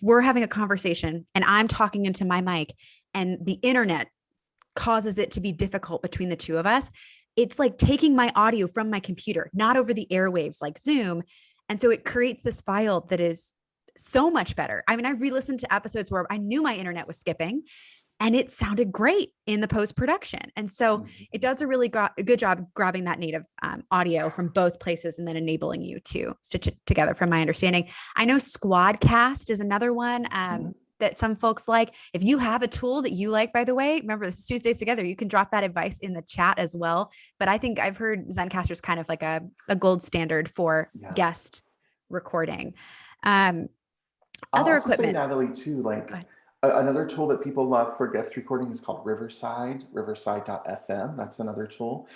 we're having a conversation and I'm talking into my mic and the internet causes it to be difficult between the two of us, it's like taking my audio from my computer, not over the airwaves like Zoom. And so it creates this file that is so much better. I mean, I've re-listened to episodes where I knew my internet was skipping and it sounded great in the post-production. And so it does a really good job grabbing that native audio from both places and then enabling you to stitch it together from my understanding. I know Squadcast is another one that some folks like. If you have a tool that you like, by the way, remember this is Tuesdays Together, you can drop that advice in the chat as well. But I think I've heard Zencastr is kind of like a gold standard for guest recording. I'll Other also say, equipment. Natalie, too, like another tool that people love for guest recording is called riverside.fm. That's another tool.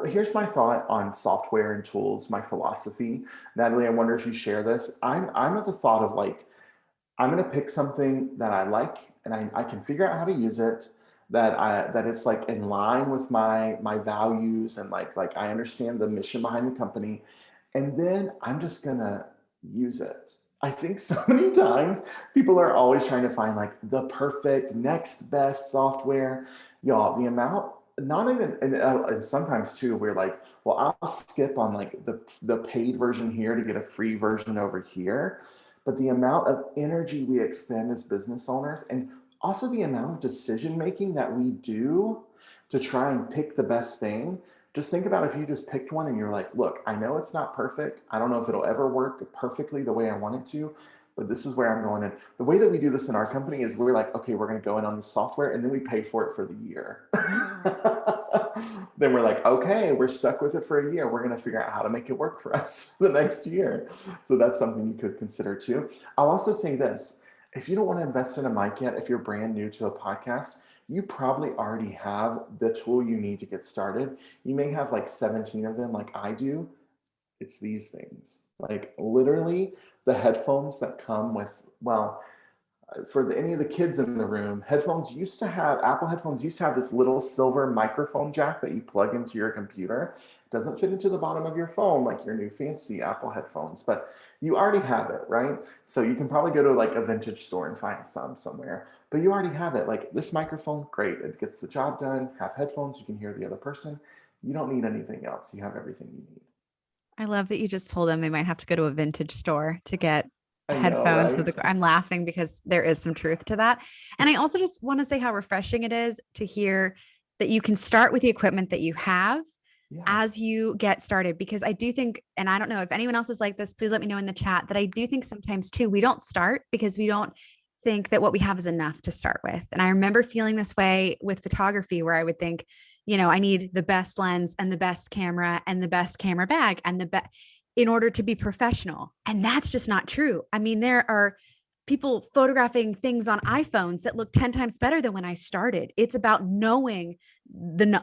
Here's my thought on software and tools, my philosophy. Natalie, I wonder if you share this. I'm of the thought of like, I'm going to pick something that I like and I can figure out how to use it, that it's like in line with my values and like I understand the mission behind the company. And then I'm just going to use it. I think so many times people are always trying to find like the perfect next best software. Y'all, the amount, not even, and sometimes too, we're like, well, I'll skip on like the paid version here to get a free version over here. But the amount of energy we expend as business owners, and also the amount of decision making that we do to try and pick the best thing. Just think about if you just picked one and you're like, look, I know it's not perfect. I don't know if it'll ever work perfectly the way I want it to, but this is where I'm going in. The way that we do this in our company is we're like, okay, we're going to go in on the software and then we pay for it for the year. Then we're like, okay, we're stuck with it for a year. We're going to figure out how to make it work for us for the next year. So that's something you could consider too. I'll also say this. If you don't want to invest in a mic yet, if you're brand new to a podcast, you probably already have the tool you need to get started. You may have like 17 of them like I do. It's these things. Like literally the headphones that come with, well, for any of the kids in the room, Apple headphones used to have this little silver microphone jack that you plug into your computer. It doesn't fit into the bottom of your phone like your new fancy Apple headphones, but you already have it, right? So you can probably go to like a vintage store and find some somewhere, but you already have it. Like this microphone, great. It gets the job done. Have headphones, you can hear the other person. You don't need anything else. You have everything you need. I love that you just told them they might have to go to a vintage store to get I know, headphones with right? the, I'm laughing because there is some truth to that. And I also just want to say how refreshing it is to hear that you can start with the equipment that you have Yeah. as you get started. Because I do think, and I don't know if anyone else is like this, please let me know in the chat, that I do think sometimes too, we don't start because we don't think that what we have is enough to start with. And I remember feeling this way with photography, where I would think, I need the best lens and the best camera and the best camera bag and the best in order to be professional. And that's just not true. I mean, there are people photographing things on iPhones that look 10 times better than when I started. It's about knowing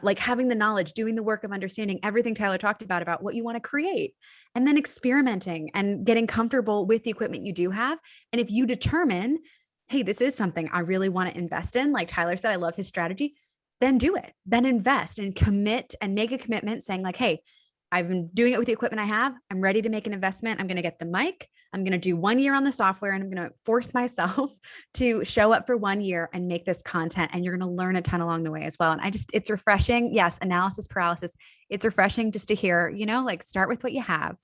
like having the knowledge, doing the work of understanding everything Tyler talked about what you want to create, and then experimenting and getting comfortable with the equipment you do have. And if you determine, hey, this is something I really want to invest in, like Tyler said, I love his strategy, then do it, then invest and commit and make a commitment saying like, hey, I've been doing it with the equipment I have. I'm ready to make an investment. I'm going to get the mic. I'm going to do 1 year on the software, and I'm going to force myself to show up for 1 year and make this content. And you're going to learn a ton along the way as well. And it's refreshing. Yes. Analysis paralysis. It's refreshing just to hear, like start with what you have,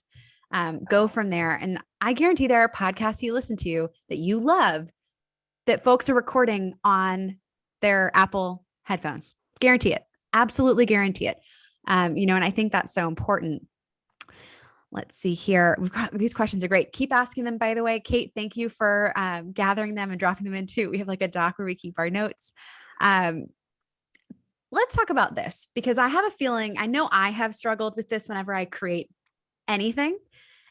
go from there. And I guarantee there are podcasts you listen to that you love that folks are recording on their Apple headphones. Guarantee it. Absolutely guarantee it. And I think that's so important. Let's see here. These questions are great. Keep asking them, by the way. Kate, thank you for gathering them and dropping them in too. We have like a doc where we keep our notes. Let's talk about this, because I have a feeling, I know I have struggled with this whenever I create anything.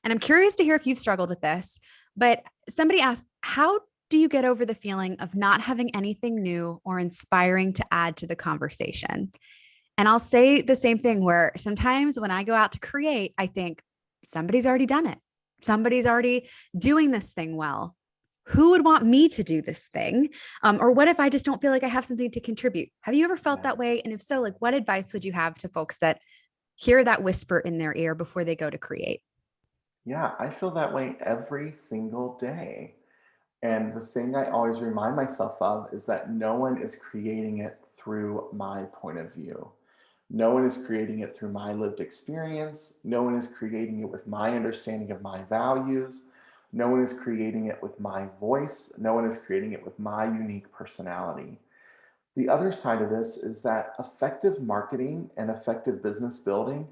And I'm curious to hear if you've struggled with this. But somebody asked, how do you get over the feeling of not having anything new or inspiring to add to the conversation? And I'll say the same thing, where sometimes when I go out to create, I think somebody's already done it. Somebody's already doing this thing well. Who would want me to do this thing? Or what if I just don't feel like I have something to contribute? Have you ever felt that way? And if so, like what advice would you have to folks that hear that whisper in their ear before they go to create? Yeah, I feel that way every single day. And the thing I always remind myself of is that no one is creating it through my point of view. No one is creating it through my lived experience. No one is creating it with my understanding of my values. No one is creating it with my voice. No one is creating it with my unique personality. The other side of this is that effective marketing and effective business building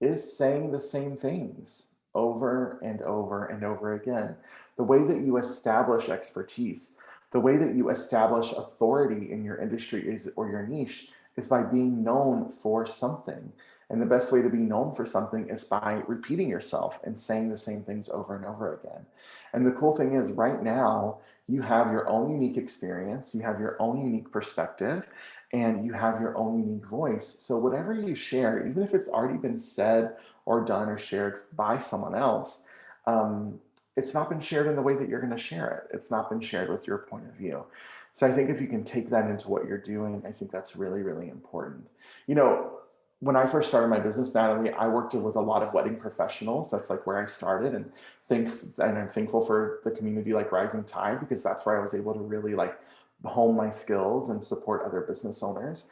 is saying the same things over and over and over again. The way that you establish expertise, the way that you establish authority in your industry or your niche is by being known for something. And the best way to be known for something is by repeating yourself and saying the same things over and over again. And the cool thing is, right now, you have your own unique experience, you have your own unique perspective, and you have your own unique voice. So whatever you share, even if it's already been said or done or shared by someone else, it's not been shared in the way that you're going to share it. It's not been shared with your point of view. So I think if you can take that into what you're doing, I think that's really, really important. When I first started my business, Natalie, I worked with a lot of wedding professionals. That's like where I started, and I'm thankful for the community like Rising Tide, because that's where I was able to really like hone my skills and support other business owners.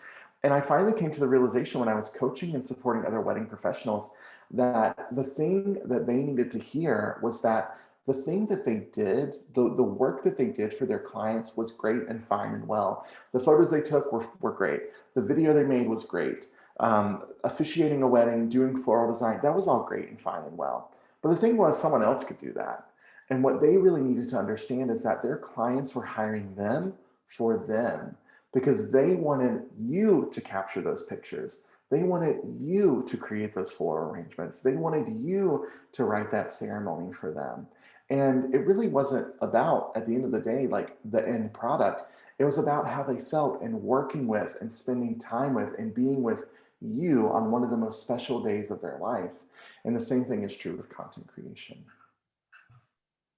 And I finally came to the realization when I was coaching and supporting other wedding professionals that the thing that they needed to hear was that the thing that they did, the work that they did for their clients was great and fine and well. The photos they took were great. The video they made was great. Officiating a wedding, doing floral design, that was all great and fine and well. But the thing was, someone else could do that. And what they really needed to understand is that their clients were hiring them for them, because they wanted you to capture those pictures. They wanted you to create those floral arrangements. They wanted you to write that ceremony for them. And it really wasn't about, at the end of the day, like the end product. It was about how they felt and working with and spending time with and being with you on one of the most special days of their life. And the same thing is true with content creation.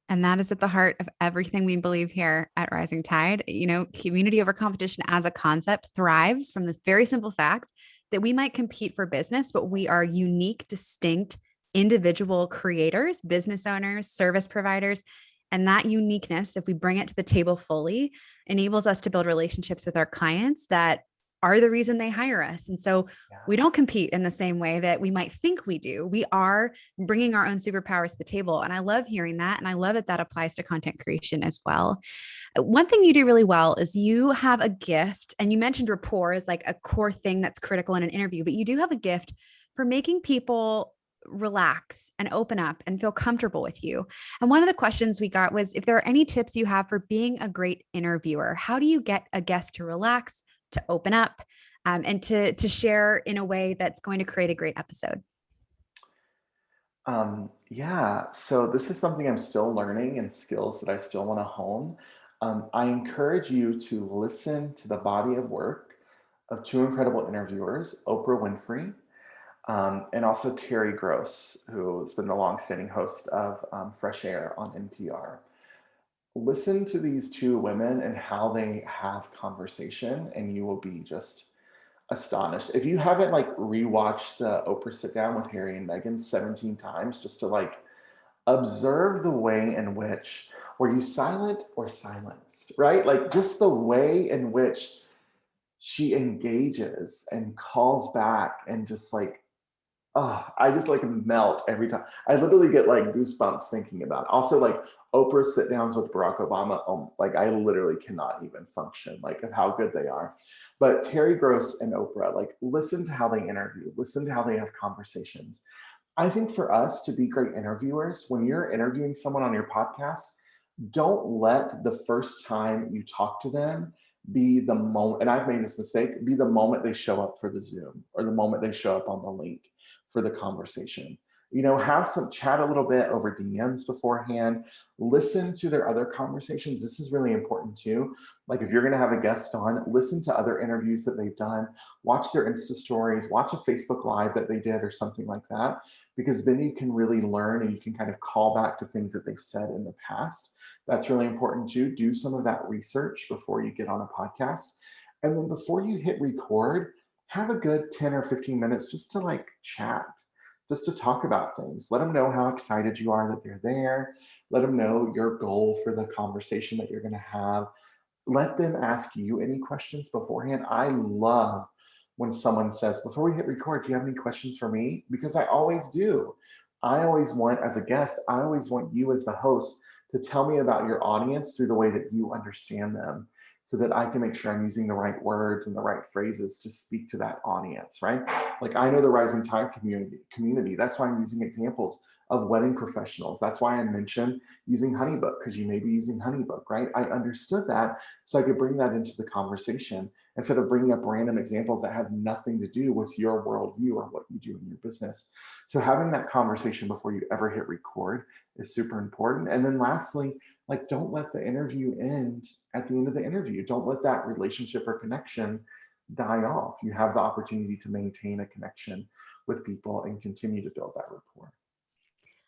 And that is at the heart of everything we believe here at Rising Tide. You know, community over competition as a concept thrives from this very simple fact that we might compete for business, but we are unique, distinct individual creators, business owners, service providers. And that uniqueness, if we bring it to the table fully, enables us to build relationships with our clients that are the reason they hire us. And so we don't compete in the same way that we might think we do. We are bringing our own superpowers to the table. And I love hearing that. And I love that that applies to content creation as well. One thing you do really well is you have a gift, and you mentioned rapport is like a core thing that's critical in an interview, but you do have a gift for making people relax and open up and feel comfortable with you. And one of the questions we got was if there are any tips you have for being a great interviewer. How do you get a guest to relax, to open up, and to share in a way that's going to create a great episode? Yeah, so this is something I'm still learning and skills that I still want to hone. I encourage you to listen to the body of work of two incredible interviewers, Oprah Winfrey, and also Terry Gross, who's been the longstanding host of Fresh Air on NPR. Listen to these two women and how they have conversation, and you will be just astonished. If you haven't like rewatched the Oprah sit down with Harry and Meghan 17 times just to like observe the way in which were you silent or silenced, right? Like just the way in which she engages and calls back and just like, oh, I just like melt every time. I literally get like goosebumps thinking about it. Also, like Oprah sit downs with Barack Obama. Like I literally cannot even function like of how good they are. But Terry Gross and Oprah, like listen to how they interview, listen to how they have conversations. I think for us to be great interviewers, when you're interviewing someone on your podcast, don't let the first time you talk to them be the moment, and I've made this mistake, be the moment they show up for the Zoom or the moment they show up on the link for the conversation. You know, have some chat a little bit over DMs beforehand, listen to their other conversations. This is really important too. Like if you're going to have a guest on, listen to other interviews that they've done, watch their Insta stories, watch a Facebook Live that they did or something like that, because then you can really learn and you can kind of call back to things that they've said in the past. That's really important too. Do some of that research before you get on a podcast. And then before you hit record, have a good 10 or 15 minutes just to like chat, just to talk about things. Let them know how excited you are that they're there. Let them know your goal for the conversation that you're going to have. Let them ask you any questions beforehand. I love when someone says, before we hit record, do you have any questions for me? Because I always do. I always want, as a guest, I always want you as the host to tell me about your audience through the way that you understand them so that I can make sure I'm using the right words and the right phrases to speak to that audience, right? Like I know the Rising Tide community. That's why I'm using examples of wedding professionals. That's why I mentioned using HoneyBook, because you may be using HoneyBook, right? I understood that so I could bring that into the conversation instead of bringing up random examples that have nothing to do with your worldview or what you do in your business. So having that conversation before you ever hit record is super important. And then lastly, like don't let the interview end at the end of the interview. Don't let that relationship or connection die off. You have the opportunity to maintain a connection with people and continue to build that rapport.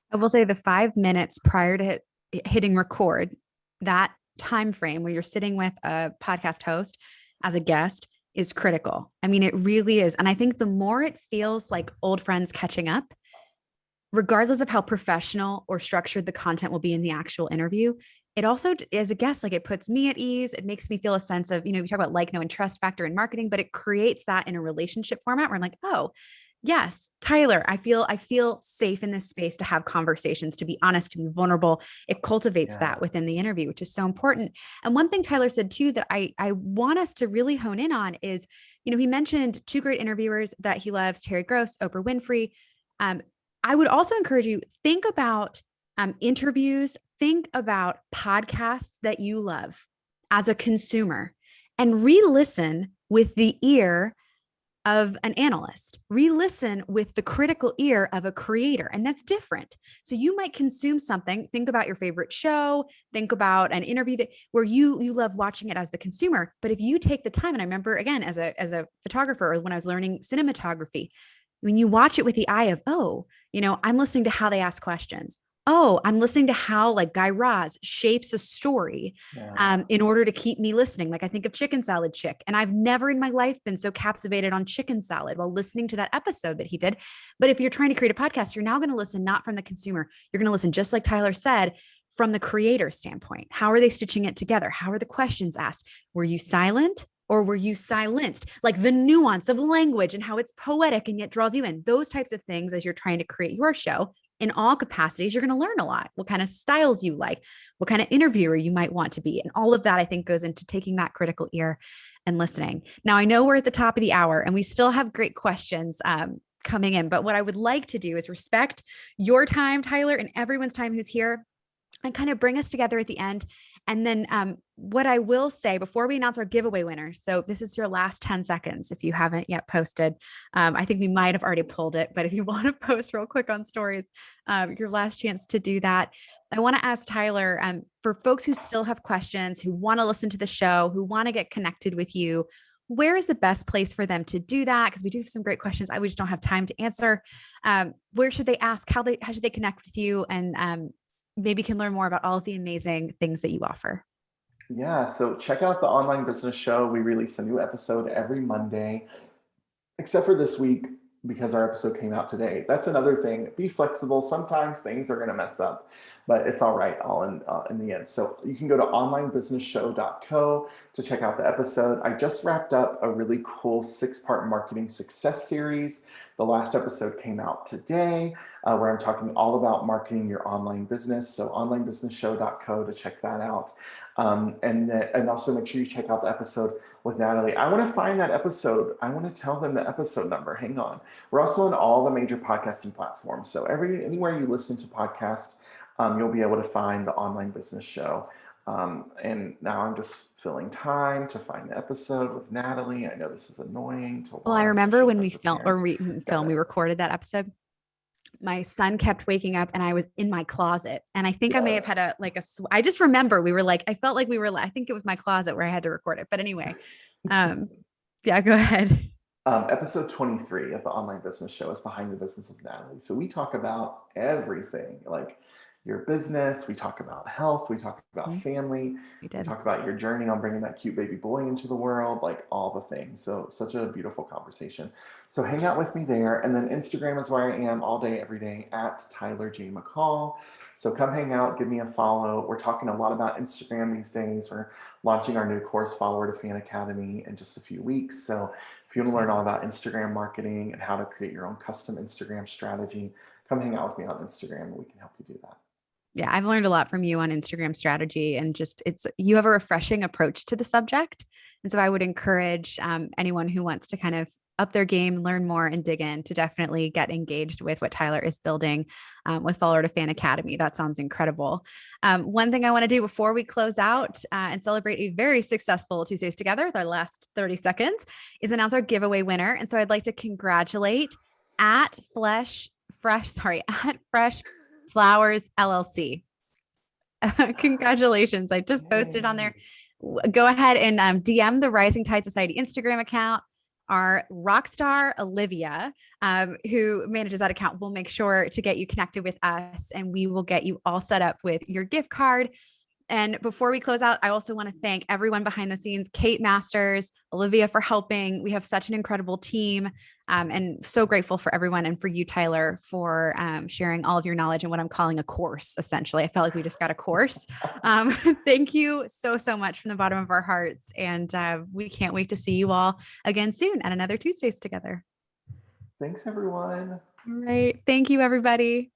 I will say the 5 minutes prior to hitting record, that time frame where you're sitting with a podcast host as a guest is critical. I mean, it really is. And I think the more it feels like old friends catching up, regardless of how professional or structured the content will be in the actual interview, it also, as a guest, like it puts me at ease. It makes me feel a sense of, you talk about like, know, and trust factor in marketing, but it creates that in a relationship format where I'm like, oh, yes, Tyler, I feel safe in this space to have conversations, to be honest, to be vulnerable. It cultivates Yeah. that within the interview, which is so important. And one thing Tyler said too that I want us to really hone in on is, he mentioned two great interviewers that he loves, Terry Gross, Oprah Winfrey. I would also encourage you, think about interviews, think about podcasts that you love as a consumer and re-listen with the ear of an analyst. Re-listen with the critical ear of a creator, and that's different. So you might consume something, think about your favorite show, think about an interview where you love watching it as the consumer. But if you take the time, and I remember again as a photographer, or when I was learning cinematography, when you watch it with the eye of, oh, I'm listening to how they ask questions. Oh, I'm listening to how like Guy Raz shapes a story in order to keep me listening. Like I think of Chicken Salad Chick, and I've never in my life been so captivated on chicken salad while listening to that episode that he did. But if you're trying to create a podcast, you're now going to listen not from the consumer. You're going to listen, just like Tyler said, from the creator standpoint. How are they stitching it together? How are the questions asked? Were you silent? Or were you silenced? Like the nuance of language and how it's poetic and yet draws you in. Those types of things as you're trying to create your show in all capacities, you're going to learn a lot. What kind of styles you like, what kind of interviewer you might want to be. And all of that, I think, goes into taking that critical ear and listening. Now, I know we're at the top of the hour and we still have great questions coming in, but what I would like to do is respect your time, Tyler, and everyone's time who's here, and kind of bring us together at the end. And then what I will say before we announce our giveaway winners, so this is your last 10 seconds if you haven't yet posted. I think we might have already pulled it, but if you want to post real quick on stories, your last chance to do that. I want to ask Tyler, for folks who still have questions, who want to listen to the show, who want to get connected with you, where is the best place for them to do that? Because we do have some great questions we just don't have time to answer. Where should they ask? How should they connect with you? And maybe can learn more about all of the amazing things that you offer. Yeah, so check out the Online Business Show. We release a new episode every Monday, except for this week because our episode came out today. That's another thing. Be flexible. Sometimes things are going to mess up, but it's all right all in the end. So you can go to onlinebusinessshow.co to check out the episode. I just wrapped up a really cool 6-part marketing success series. The last episode came out today where I'm talking all about marketing your online business. So onlinebusinessshow.co to check that out. And also make sure you check out the episode with Natalie. I want to find that episode. I want to tell them the episode number. Hang on. We're also on all the major podcasting platforms. So anywhere you listen to podcasts, you'll be able to find the Online Business Show. And now I'm just filling time to find the episode with Natalie. I know this is annoying to watch. Well, I remember when we we recorded that episode. My son kept waking up and I was in my closet, and I think I may have had I just remember I felt like I think it was my closet where I had to record it. But anyway, yeah, go ahead. Episode 23 of the Online Business Show is Behind the Business of Natalie. So we talk about everything, like your business. We talk about health. We talk about family. We talk about your journey on bringing that cute baby boy into the world, like all the things. So such a beautiful conversation. So hang out with me there. And then Instagram is where I am all day, every day at Tyler J. McCall. So come hang out, give me a follow. We're talking a lot about Instagram these days. We're launching our new course, Follower to Fan Academy, in just a few weeks. So if you want to learn all about Instagram marketing and how to create your own custom Instagram strategy, come hang out with me on Instagram and we can help you do that. Yeah, I've learned a lot from you on Instagram strategy, and you have a refreshing approach to the subject. And so I would encourage anyone who wants to kind of up their game, learn more, and dig in to definitely get engaged with what Tyler is building with Follower to Fan Academy. That sounds incredible. One thing I want to do before we close out and celebrate a very successful Tuesdays Together with our last 30 seconds is announce our giveaway winner. And so I'd like to congratulate at Fresh Flowers LLC. Congratulations. I just posted on there. Go ahead and DM the Rising Tide Society Instagram account. Our rock star Olivia, who manages that account, will make sure to get you connected with us, and we will get you all set up with your gift card. And before we close out, I also want to thank everyone behind the scenes, Kate Masters, Olivia, for helping. We have such an incredible team, and so grateful for everyone, and for you, Tyler, for sharing all of your knowledge and what I'm calling a course. Essentially, I felt like we just got a course. Thank you so much from the bottom of our hearts. And we can't wait to see you all again soon at another Tuesdays Together. Thanks, everyone. All right. Thank you, everybody.